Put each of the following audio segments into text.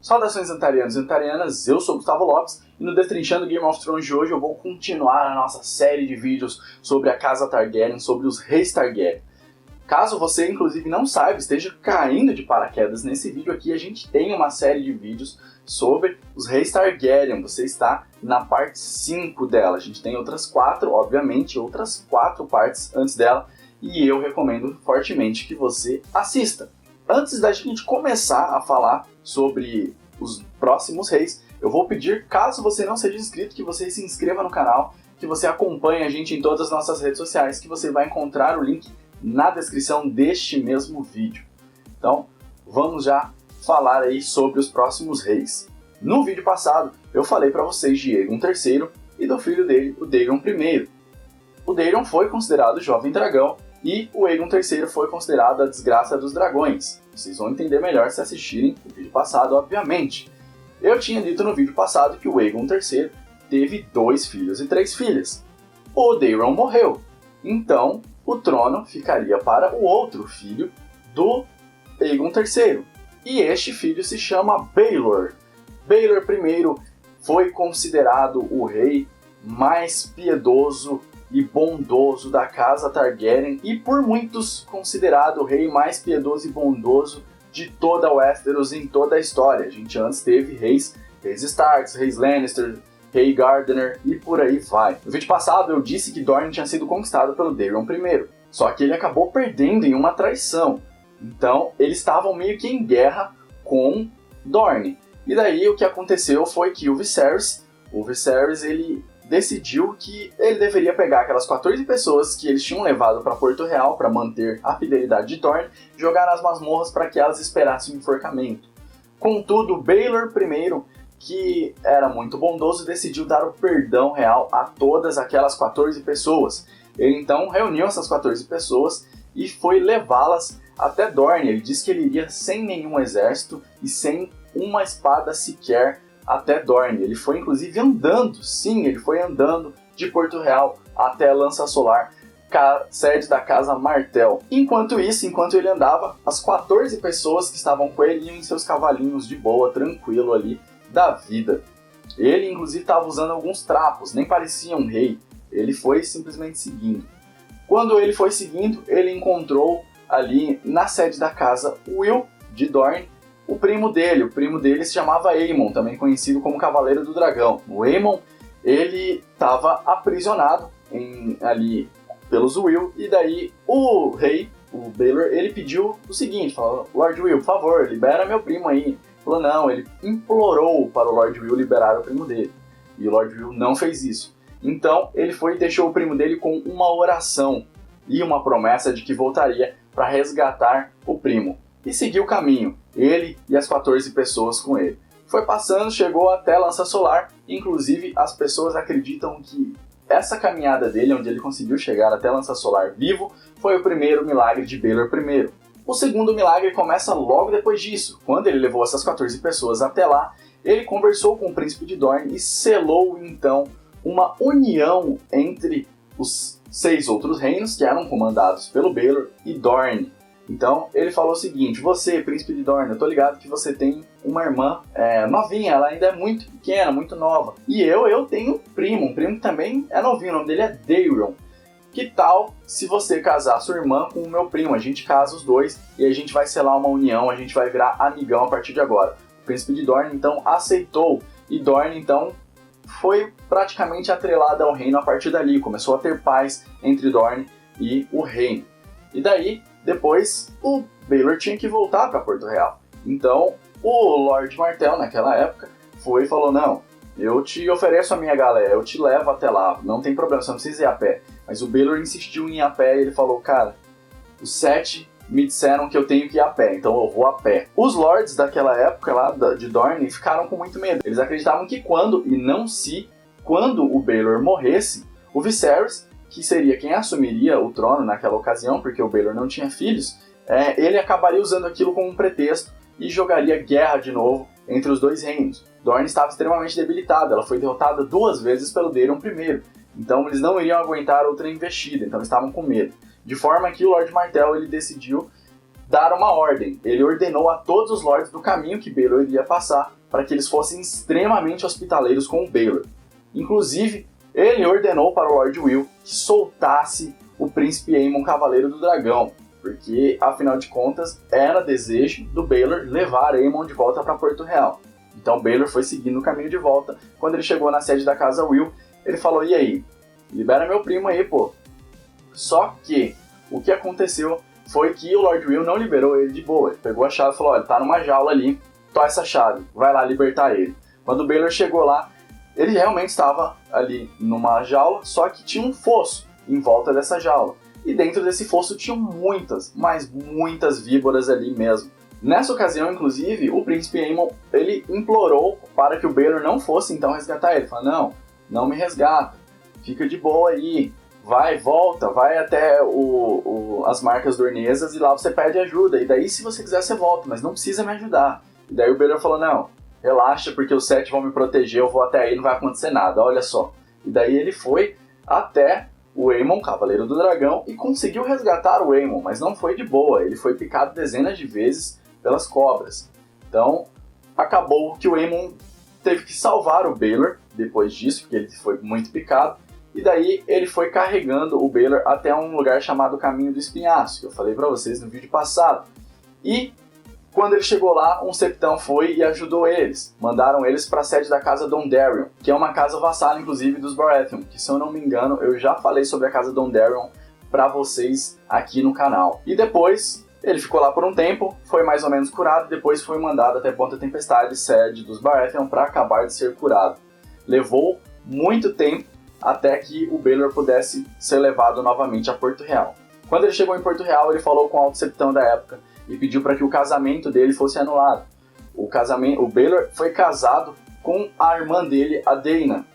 Saudações antarianos e antarianas, eu sou Gustavo Lopes e no Destrinchando Game of Thrones de hoje eu vou continuar a nossa série de vídeos sobre a Casa Targaryen, sobre os Reis Targaryen. Caso você, inclusive, não saiba, esteja caindo de paraquedas nesse vídeo aqui, a gente tem uma série de vídeos sobre os Reis Targaryen. Você está na parte 5 dela. A gente tem outras 4, obviamente, outras 4 partes antes dela, e eu recomendo fortemente que você assista. Antes da gente começar a falar sobre os próximos reis, eu vou pedir, caso você não seja inscrito, que você se inscreva no canal, que você acompanhe a gente em todas as nossas redes sociais, que você vai encontrar o link na descrição deste mesmo vídeo. Então, vamos já falar aí sobre os próximos reis. No vídeo passado, eu falei para vocês de Aegon III e do filho dele, o Daemon I. O Daemon foi considerado o jovem dragão e o Aegon III foi considerado a desgraça dos dragões. Vocês vão entender melhor se assistirem o vídeo passado, obviamente. Eu tinha dito no vídeo passado que o Aegon III teve 2 filhos e 3 filhas. O Daemon morreu, então o trono ficaria para o outro filho do Aegon III. E este filho se chama Baelor. Baelor I foi considerado o rei mais piedoso e bondoso da casa Targaryen e por muitos considerado o rei mais piedoso e bondoso de toda Westeros em toda a história. A gente antes teve reis Starks, reis Lannister, rei Gardener e por aí vai. No vídeo passado eu disse que Dorne tinha sido conquistado pelo Daemon I, só que ele acabou perdendo em uma traição. Então eles estavam meio que em guerra com Dorne. E daí o que aconteceu foi que o Viserys ele decidiu que ele deveria pegar aquelas 14 pessoas que eles tinham levado para Porto Real para manter a fidelidade de Dorne e jogar nas masmorras para que elas esperassem o enforcamento. Contudo, Baelor I, que era muito bondoso, decidiu dar o perdão real a todas aquelas 14 pessoas. Ele então reuniu essas 14 pessoas e foi levá-las até Dorne. Ele disse que ele iria sem nenhum exército e sem uma espada sequer até Dorne. Ele foi inclusive andando, sim, ele foi andando de Porto Real até Lança Solar, sede da Casa Martell. Enquanto ele andava, as 14 pessoas que estavam com ele iam em seus cavalinhos de boa, tranquilo ali da vida. Ele inclusive estava usando alguns trapos, nem parecia um rei, ele foi simplesmente seguindo. Quando ele foi seguindo, ele encontrou ali na sede da casa Will de Dorne, o primo dele se chamava Aemon, também conhecido como Cavaleiro do Dragão. O Aemon, ele estava aprisionado ali pelos Will, e daí o rei, o Baelor, ele pediu o seguinte, falou: Lord Will, por favor, libera meu primo aí. Ele falou não, ele implorou para o Lord Will liberar o primo dele, e o Lord Will não fez isso. Então ele foi e deixou o primo dele com uma oração e uma promessa de que voltaria para resgatar o primo. E seguiu o caminho, ele e as 14 pessoas com ele. Foi passando, chegou até Lança Solar, inclusive as pessoas acreditam que essa caminhada dele, onde ele conseguiu chegar até Lança Solar vivo, foi o primeiro milagre de Baelor I. O segundo milagre começa logo depois disso. Quando ele levou essas 14 pessoas até lá, ele conversou com o príncipe de Dorne e selou então uma união entre os 6 outros reinos que eram comandados pelo Baelor e Dorne. Então ele falou o seguinte: você, príncipe de Dorne, eu tô ligado que você tem uma irmã novinha, ela ainda é muito pequena, muito nova. E eu tenho um primo que também é novinho, o nome dele é Daemon. Que tal se você casar sua irmã com o meu primo? A gente casa os dois e a gente vai selar uma união, a gente vai virar amigão a partir de agora. O príncipe de Dorne então aceitou e Dorne então foi praticamente atrelada ao reino a partir dali. Começou a ter paz entre Dorne e o reino. E daí, depois, o Baelor tinha que voltar para Porto Real. Então, o Lord Martell, naquela época, foi e falou: não, eu te ofereço a minha galera, eu te levo até lá, não tem problema, você não precisa ir a pé. Mas o Baelor insistiu em ir a pé e ele falou: cara, os 7 me disseram que eu tenho que ir a pé, então eu vou a pé. Os lords daquela época lá de Dorne ficaram com muito medo. Eles acreditavam que quando o Baelor morresse, o Viserys, que seria quem assumiria o trono naquela ocasião, porque o Baelor não tinha filhos, ele acabaria usando aquilo como um pretexto e jogaria guerra de novo entre os dois reinos. Dorne estava extremamente debilitada, ela foi derrotada 2 vezes pelo Daemon I, então eles não iriam aguentar outra investida, então eles estavam com medo. De forma que o Lord Martell ele decidiu dar uma ordem. Ele ordenou a todos os lords do caminho que Baelor iria passar para que eles fossem extremamente hospitaleiros com o Baylor. Inclusive, ele ordenou para o Lord Will que soltasse o príncipe Aemon Cavaleiro do Dragão, porque, afinal de contas, era desejo do Baylor levar Aemon de volta para Porto Real. Então Baylor foi seguindo o caminho de volta. Quando ele chegou na sede da casa Will, ele falou: e aí, libera meu primo aí, pô. Só que o que aconteceu foi que o Lord Will não liberou ele de boa. Ele pegou a chave e falou: olha, tá numa jaula ali, toma essa chave, vai lá libertar ele. Quando o Baylor chegou lá, ele realmente estava ali numa jaula, só que tinha um fosso em volta dessa jaula. E dentro desse fosso tinham muitas, mas muitas víboras ali mesmo. Nessa ocasião, inclusive, o príncipe Aemon, ele implorou para que o Baylor não fosse então resgatar ele. Ele falou: não me resgata, fica de boa aí, volta, vai até as Marcas Dornesas e lá você pede ajuda. E daí, se você quiser, você volta, mas não precisa me ajudar. E daí o Baylor falou: não, relaxa, porque os 7 vão me proteger, eu vou até aí, não vai acontecer nada, olha só. E daí ele foi até o Aemon, Cavaleiro do Dragão, e conseguiu resgatar o Aemon, mas não foi de boa, ele foi picado dezenas de vezes pelas cobras. Então, acabou que o Aemon teve que salvar o Baylor depois disso, porque ele foi muito picado, e daí ele foi carregando o Baylor até um lugar chamado Caminho do Espinhaço, que eu falei pra vocês no vídeo passado. E quando ele chegou lá, um septão foi e ajudou eles. Mandaram eles para a sede da casa Dondarrion, que é uma casa vassala, inclusive, dos Baratheon, que, se eu não me engano, eu já falei sobre a casa Dondarrion para vocês aqui no canal. E depois, ele ficou lá por um tempo, foi mais ou menos curado, e depois foi mandado até Ponta Tempestade, sede dos Baratheon, para acabar de ser curado. Levou muito tempo até que o Baylor pudesse ser levado novamente a Porto Real. Quando ele chegou em Porto Real, ele falou com o alto septão da época e pediu para que o casamento dele fosse anulado. O Baylor foi casado com a irmã dele, a Daena.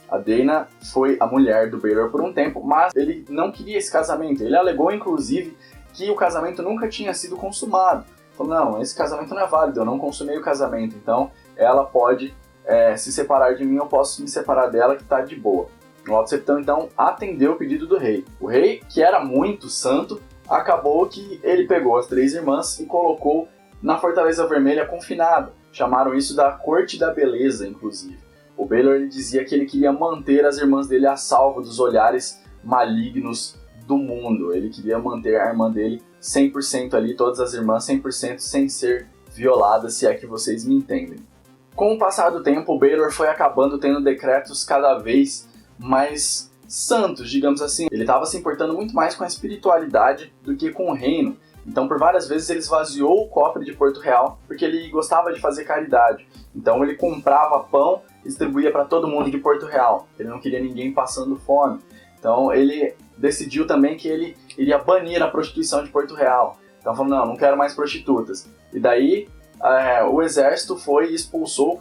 A Daena foi a mulher do Baylor por um tempo, mas ele não queria esse casamento. Ele alegou, inclusive, que o casamento nunca tinha sido consumado. Falou: não, esse casamento não é válido, eu não consumei o casamento, então ela pode se separar de mim, eu posso me separar dela, que está de boa. O alto septão, então, atendeu o pedido do rei. O rei, que era muito santo, acabou que ele pegou as 3 irmãs e colocou na Fortaleza Vermelha confinada. Chamaram isso da Corte da Beleza, inclusive. O Baylor, ele dizia que ele queria manter as irmãs dele a salvo dos olhares malignos do mundo. Ele queria manter a irmã dele 100% ali, todas as irmãs 100% sem ser violadas, se é que vocês me entendem. Com o passar do tempo, o Baylor foi acabando tendo decretos cada vez mais santos, digamos assim. Ele estava se importando muito mais com a espiritualidade do que com o reino. Então, por várias vezes, ele esvaziou o cofre de Porto Real porque ele gostava de fazer caridade. Então, ele comprava pão e distribuía para todo mundo de Porto Real. Ele não queria ninguém passando fome. Então, ele decidiu também que ele iria banir a prostituição de Porto Real. Então, falou: não quero mais prostitutas. E daí, o exército foi e expulsou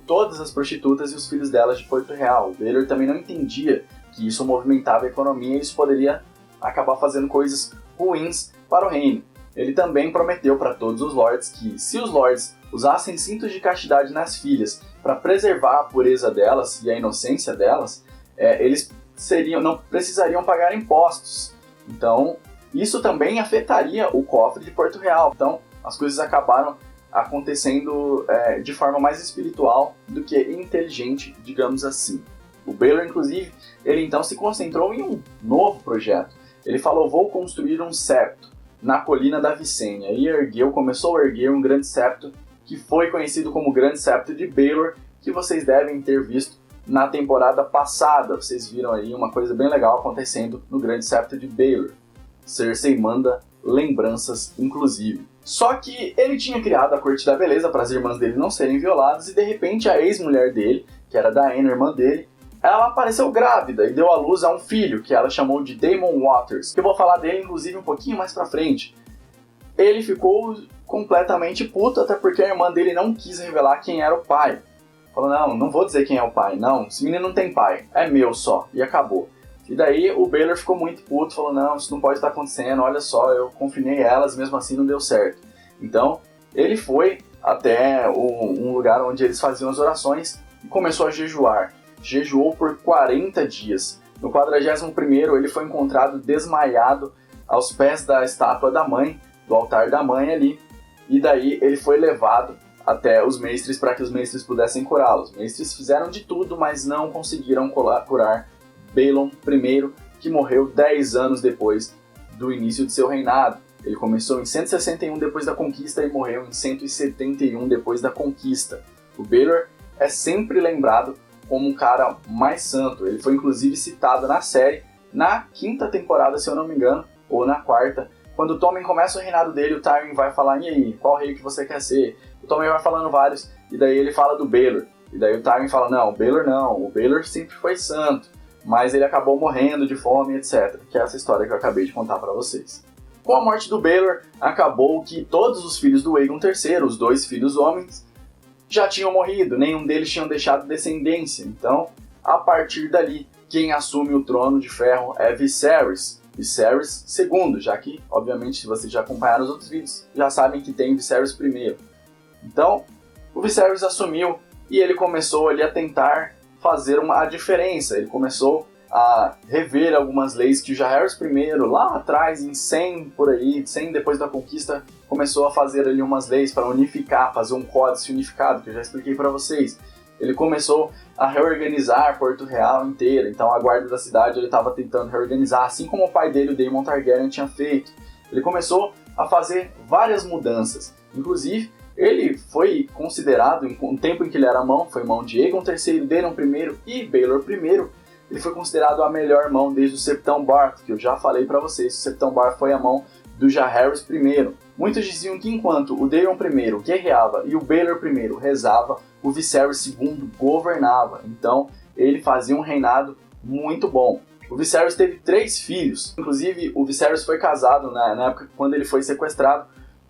todas as prostitutas e os filhos delas de Porto Real. O Baylor também não entendia que isso movimentava a economia e isso poderia acabar fazendo coisas ruins para o reino. Ele também prometeu para todos os lords que, se os lords usassem cintos de castidade nas filhas para preservar a pureza delas e a inocência delas, eles não precisariam pagar impostos. Então, isso também afetaria o cofre de Porto Real. Então, as coisas acabaram acontecendo de forma mais espiritual do que inteligente, digamos assim. O Baylor, inclusive, ele então se concentrou em um novo projeto. Ele falou: vou construir um septo na colina da Vicênia. E começou a erguer um grande septo que foi conhecido como Grande Septo de Baylor, que vocês devem ter visto na temporada passada. Vocês viram aí uma coisa bem legal acontecendo no Grande Septo de Baylor. Cersei manda lembranças, inclusive. Só que ele tinha criado a Corte da Beleza para as irmãs dele não serem violadas e, de repente, a ex-mulher dele, que era Daena, irmã dele, ela apareceu grávida e deu à luz a um filho, que ela chamou de Daemon Waters, que eu vou falar dele, inclusive, um pouquinho mais pra frente. Ele ficou completamente puto, até porque a irmã dele não quis revelar quem era o pai. Falou: não vou dizer quem é o pai, não, esse menino não tem pai, é meu só, e acabou. E daí o Baylor ficou muito puto, falou: não, isso não pode estar acontecendo, olha só, eu confinei elas, mesmo assim não deu certo. Então, ele foi até um lugar onde eles faziam as orações e começou a jejuar. Jejuou por 40 dias. No 41º, ele foi encontrado desmaiado aos pés da estátua da mãe, do altar da mãe ali, e daí ele foi levado até os mestres para que os mestres pudessem curá-los. Os mestres fizeram de tudo, mas não conseguiram curar Balon I, que morreu 10 anos depois do início de seu reinado. Ele começou em 161 depois da conquista e morreu em 171 depois da conquista. O Baelor é sempre lembrado como um cara mais santo. Ele foi inclusive citado na série, na 5ª temporada, se eu não me engano, ou na 4ª. Quando o Tommen começa o reinado dele, o Tywin vai falar: e aí, qual rei que você quer ser? O Tommen vai falando vários, e daí ele fala do Baelor. E daí o Tywin fala: não, o Baelor sempre foi santo, mas ele acabou morrendo de fome, etc. Que é essa história que eu acabei de contar pra vocês. Com a morte do Baelor, acabou que todos os filhos do Aegon III, os 2 filhos homens, já tinham morrido, nenhum deles tinham deixado descendência. Então, a partir dali, quem assume o trono de ferro é Viserys II, já que, obviamente, se vocês já acompanharam os outros vídeos, já sabem que tem Viserys I. Então, o Viserys assumiu e ele começou ali a tentar fazer a diferença. Ele começou a rever algumas leis que o Jaehaerys I, lá atrás, em 100 por aí, 100 depois da conquista, começou a fazer ali umas leis para unificar, fazer um códice unificado, que eu já expliquei para vocês. Ele começou a reorganizar Porto Real inteira, então a guarda da cidade ele estava tentando reorganizar, assim como o pai dele, o Daemon Targaryen, tinha feito. Ele começou a fazer várias mudanças, inclusive ele foi considerado, em um tempo em que ele era mão, foi mão de Aegon III, Daemon I e Baelor I, ele foi considerado a melhor mão desde o Septão Barth, que eu já falei para vocês, o Septão Barth foi a mão do Jaehaerys I. Muitos diziam que enquanto o Daemon I guerreava e o Baelor I rezava, o Viserys II governava. Então, ele fazia um reinado muito bom. O Viserys teve 3 filhos. Inclusive, o Viserys foi casado, na época quando ele foi sequestrado,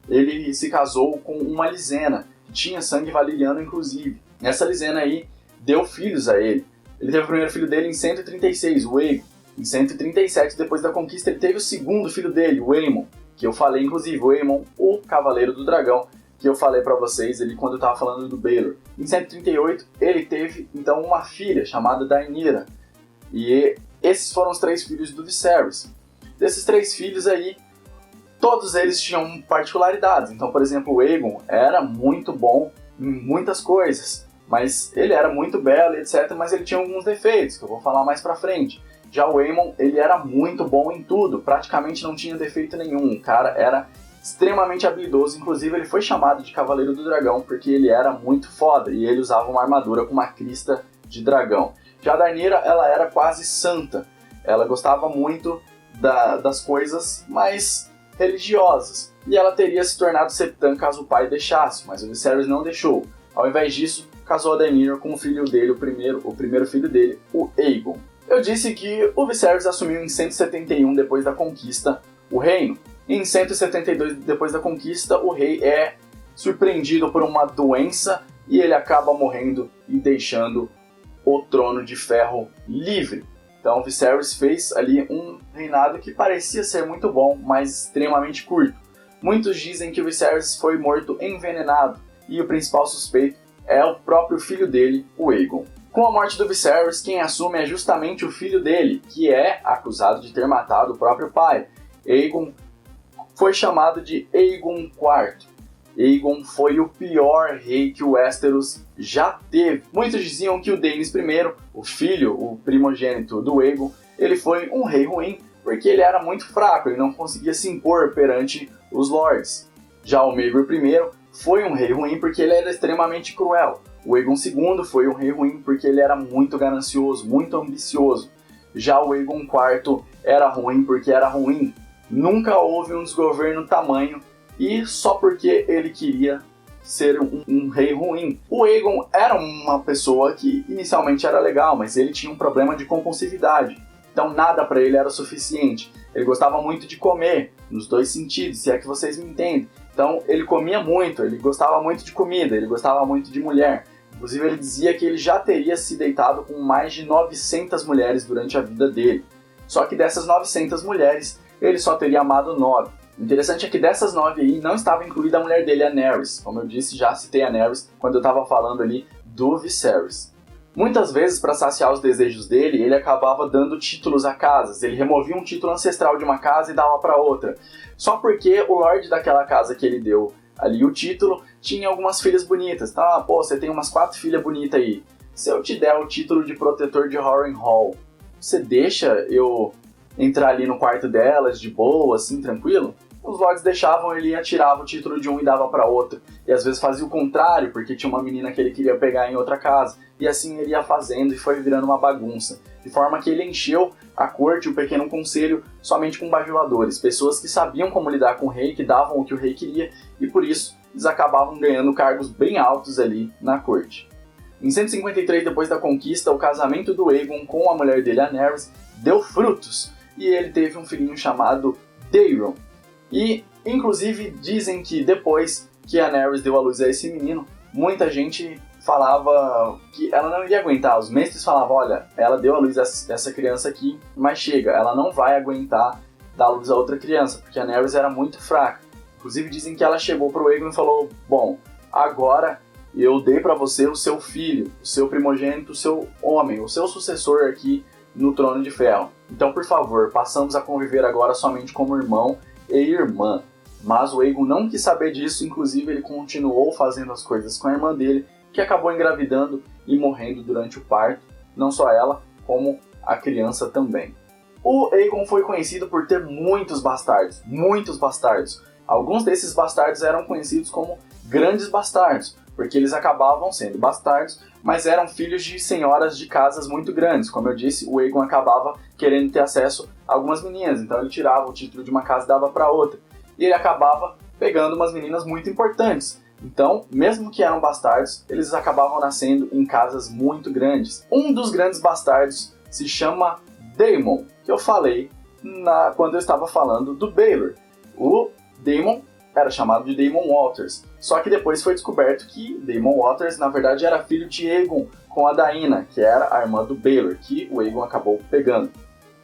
ele se casou com uma Lysena, que tinha sangue valyriano inclusive. Essa Lysena aí deu filhos a ele. Ele teve o primeiro filho dele em 136, o Aegon. Em 137, depois da conquista, ele teve o segundo filho dele, o Aemon, que eu falei, inclusive, o Aemon, o Cavaleiro do Dragão, que eu falei pra vocês ali quando eu tava falando do Baelor. Em 138, ele teve, então, uma filha chamada Daenerys. E esses foram os 3 filhos do Viserys. Desses 3 filhos aí, todos eles tinham particularidades. Então, por exemplo, o Aegon era muito bom em muitas coisas, mas ele era muito belo, etc., mas ele tinha alguns defeitos, que eu vou falar mais pra frente. Já o Aemon, ele era muito bom em tudo, praticamente não tinha defeito nenhum. O cara era extremamente habilidoso, inclusive ele foi chamado de Cavaleiro do Dragão porque ele era muito foda e ele usava uma armadura com uma crista de dragão. Já a Daenerys, ela era quase santa, ela gostava muito das coisas mais religiosas e ela teria se tornado septã caso o pai deixasse, mas o Viserys não deixou. Ao invés disso, casou a Daenerys com o filho dele, o primeiro filho dele, o Aegon. Eu disse que o Viserys assumiu em 171 depois da conquista o reino. Em 172 depois da conquista, o rei é surpreendido por uma doença e ele acaba morrendo e deixando o trono de ferro livre. Então o Viserys fez ali um reinado que parecia ser muito bom, mas extremamente curto. Muitos dizem que o Viserys foi morto envenenado e o principal suspeito é o próprio filho dele, o Aegon. Com a morte do Viserys, quem assume é justamente o filho dele, que é acusado de ter matado o próprio pai. Aegon foi chamado de Aegon IV. Aegon foi o pior rei que o Westeros já teve. Muitos diziam que o Daemon I, o filho, o primogênito do Aegon, ele foi um rei ruim porque ele era muito fraco, ele não conseguia se impor perante os lords. Já o Maegor I foi um rei ruim porque ele era extremamente cruel. O Aegon II foi um rei ruim porque ele era muito ganancioso, muito ambicioso. Já o Aegon IV era ruim porque era ruim. Nunca houve um desgoverno tamanho e só porque ele queria ser um rei ruim. O Aegon era uma pessoa que inicialmente era legal, mas ele tinha um problema de compulsividade. Então nada para ele era suficiente. Ele gostava muito de comer, nos 2 sentidos, se é que vocês me entendem. Então ele comia muito, ele gostava muito de comida, ele gostava muito de mulher. Inclusive ele dizia que ele já teria se deitado com mais de 900 mulheres durante a vida dele. Só que dessas 900 mulheres, ele só teria amado 9. O interessante é que dessas 9 aí não estava incluída a mulher dele, a Daenerys. Como eu disse, já citei a Daenerys quando eu estava falando ali do Viserys. Muitas vezes, para saciar os desejos dele, ele acabava dando títulos a casas. Ele removia um título ancestral de uma casa e dava para outra. Só porque o lord daquela casa que ele deu ali o título tinha algumas filhas bonitas. Tá, pô, você tem umas 4 filhas bonitas aí. Se eu te der o título de protetor de Harrenhal, você deixa eu entrar ali no quarto delas de boa, assim, tranquilo? Os lords deixavam, ele atirava o título de um e dava para outro. E às vezes fazia o contrário, porque tinha uma menina que ele queria pegar em outra casa. E assim ele ia fazendo e foi virando uma bagunça. De forma que ele encheu a corte, o pequeno conselho, somente com bajuladores. Pessoas que sabiam como lidar com o rei, que davam o que o rei queria. E por isso eles acabavam ganhando cargos bem altos ali na corte. Em 153 depois da conquista, o casamento do Aegon com a mulher dele, a Daenerys, deu frutos. E ele teve um filhinho chamado Daeron. E, inclusive, dizem que depois que a Daenerys deu à luz a esse menino, muita gente falava que ela não iria aguentar. Os mestres falavam, olha, ela deu à luz a essa criança aqui, mas chega, ela não vai aguentar dar à luz a outra criança, porque a Daenerys era muito fraca. Inclusive, dizem que ela chegou pro Aegon e falou, bom, agora eu dei pra você o seu filho, o seu primogênito, o seu homem, o seu sucessor aqui no Trono de Ferro. Então, por favor, passamos a conviver agora somente como irmão e irmã. Mas o Aegon não quis saber disso, inclusive ele continuou fazendo as coisas com a irmã dele, que acabou engravidando e morrendo durante o parto, não só ela, como a criança também. O Aegon foi conhecido por ter muitos bastardos. Alguns desses bastardos eram conhecidos como grandes bastardos, porque eles acabavam sendo bastardos, mas eram filhos de senhoras de casas muito grandes. Como eu disse, o Aegon acabava querendo ter acesso a algumas meninas, então ele tirava o título de uma casa e dava para outra. E ele acabava pegando umas meninas muito importantes. Então, mesmo que eram bastardos, eles acabavam nascendo em casas muito grandes. Um dos grandes bastardos se chama Daemon, que eu falei quando eu estava falando do Baelor. O Daemon era chamado de Daemon Waters, só que depois foi descoberto que Daemon Waters, na verdade, era filho de Aegon com a Daena, que era a irmã do Baelor, que o Aegon acabou pegando.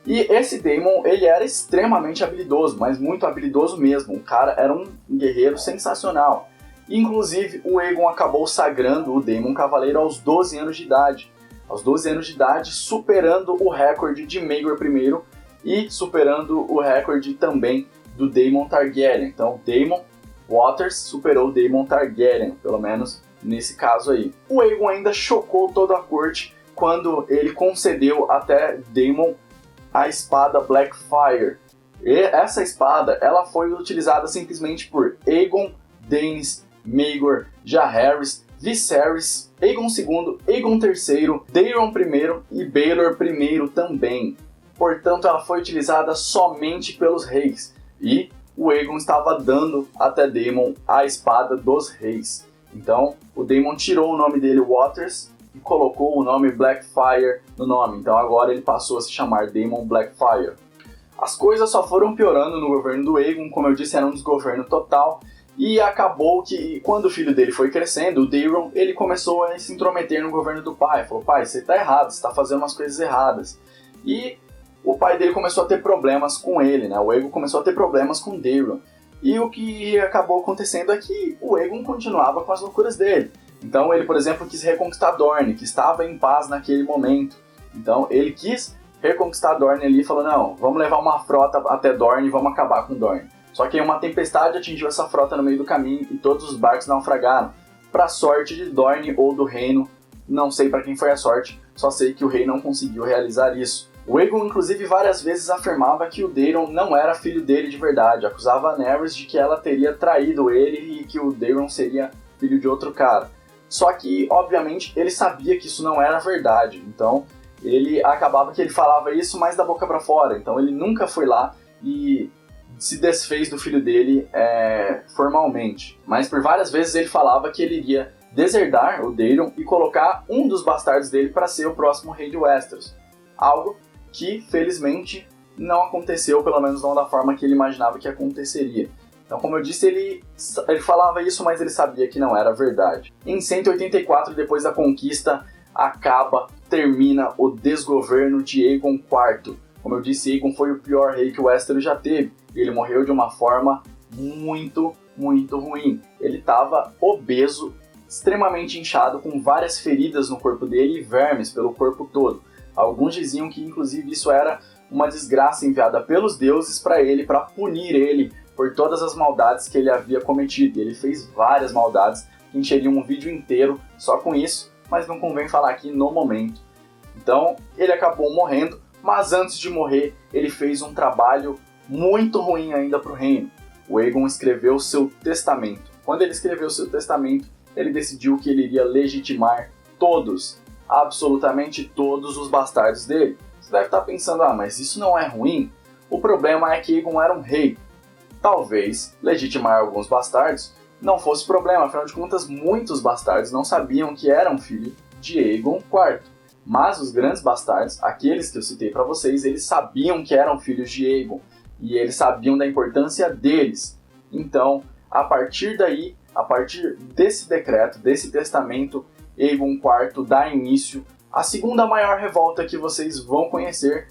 E esse Daemon, ele era extremamente habilidoso, mas muito habilidoso mesmo. O cara era um guerreiro sensacional. Inclusive, o Aegon acabou sagrando o Daemon Cavaleiro aos 12 anos de idade. Aos 12 anos de idade, superando o recorde de Maegor I e superando o recorde também do Daemon Targaryen. Então, Daemon Waters superou Daemon Targaryen, pelo menos nesse caso aí. O Aegon ainda chocou toda a corte quando ele concedeu até Daemon a espada Blackfyre. E essa espada, ela foi utilizada simplesmente por Aegon, Daenys, Maegor, Jaehaerys, Viserys, Aegon II, Aegon III, Daeron I e Baelor I também. Portanto, ela foi utilizada somente pelos reis. E o Aegon estava dando até Daemon a espada dos reis. Então, o Daemon tirou o nome dele, Waters, e colocou o nome Blackfyre no nome. Então agora ele passou a se chamar Daemon Blackfyre. As coisas só foram piorando no governo do Aegon, como eu disse, era um desgoverno total. E acabou que, quando o filho dele foi crescendo, o Daeron, ele começou a se intrometer no governo do pai. Falou, pai, você tá errado, você tá fazendo umas coisas erradas. E o pai dele começou a ter problemas com ele, né? O Aegon começou a ter problemas com o Daeron. E o que acabou acontecendo é que o Aegon continuava com as loucuras dele. Então ele, por exemplo, quis reconquistar Dorne, que estava em paz naquele momento. Então ele quis reconquistar Dorne ali e falou, não, vamos levar uma frota até Dorne e vamos acabar com Dorne. Só que uma tempestade atingiu essa frota no meio do caminho e todos os barcos naufragaram. Para sorte de Dorne ou do reino, não sei para quem foi a sorte, só sei que o rei não conseguiu realizar isso. O Aegon, inclusive, várias vezes afirmava que o Daeron não era filho dele de verdade, acusava a Daenerys de que ela teria traído ele e que o Daeron seria filho de outro cara. Só que, obviamente, ele sabia que isso não era verdade, então ele acabava que ele falava isso mais da boca para fora, então ele nunca foi lá e se desfez do filho dele formalmente. Mas por várias vezes ele falava que ele iria deserdar o Daeron e colocar um dos bastardos dele para ser o próximo rei de Westeros. Algo que, felizmente, não aconteceu, pelo menos não da forma que ele imaginava que aconteceria. Então, como eu disse, ele falava isso, mas ele sabia que não era verdade. Em 184, depois da conquista, termina o desgoverno de Aegon IV. Como eu disse, Aegon foi o pior rei que o Westeros já teve. E ele morreu de uma forma muito, muito ruim. Ele estava obeso, extremamente inchado, com várias feridas no corpo dele e vermes pelo corpo todo. Alguns diziam que, inclusive, isso era uma desgraça enviada pelos deuses para ele, para punir ele por todas as maldades que ele havia cometido. Ele fez várias maldades, que encheria um vídeo inteiro só com isso, mas não convém falar aqui no momento. Então, ele acabou morrendo, mas antes de morrer, ele fez um trabalho muito ruim ainda para o reino. O Aegon escreveu seu testamento. Quando ele escreveu seu testamento, ele decidiu que ele iria legitimar todos, absolutamente todos os bastardos dele. Você deve estar pensando, mas isso não é ruim? O problema é que Aegon era um rei. Talvez legitimar alguns bastardos não fosse problema, afinal de contas, muitos bastardos não sabiam que eram filho de Aegon IV. Mas os grandes bastardos, aqueles que eu citei para vocês, eles sabiam que eram filhos de Aegon e eles sabiam da importância deles. Então, a partir daí, a partir desse decreto, desse testamento, Aegon IV dá início à segunda maior revolta que vocês vão conhecer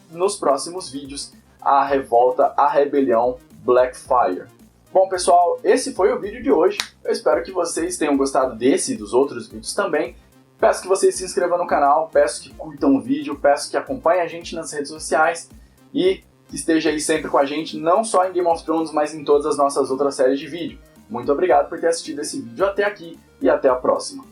nos próximos vídeos, a revolta, a rebelião Blackfyre. Bom pessoal, esse foi o vídeo de hoje. Eu espero que vocês tenham gostado desse e dos outros vídeos também. Peço que vocês se inscrevam no canal, peço que curtam o vídeo, peço que acompanhem a gente nas redes sociais e que esteja aí sempre com a gente, não só em Game of Thrones, mas em todas as nossas outras séries de vídeo. Muito obrigado por ter assistido esse vídeo até aqui e até a próxima.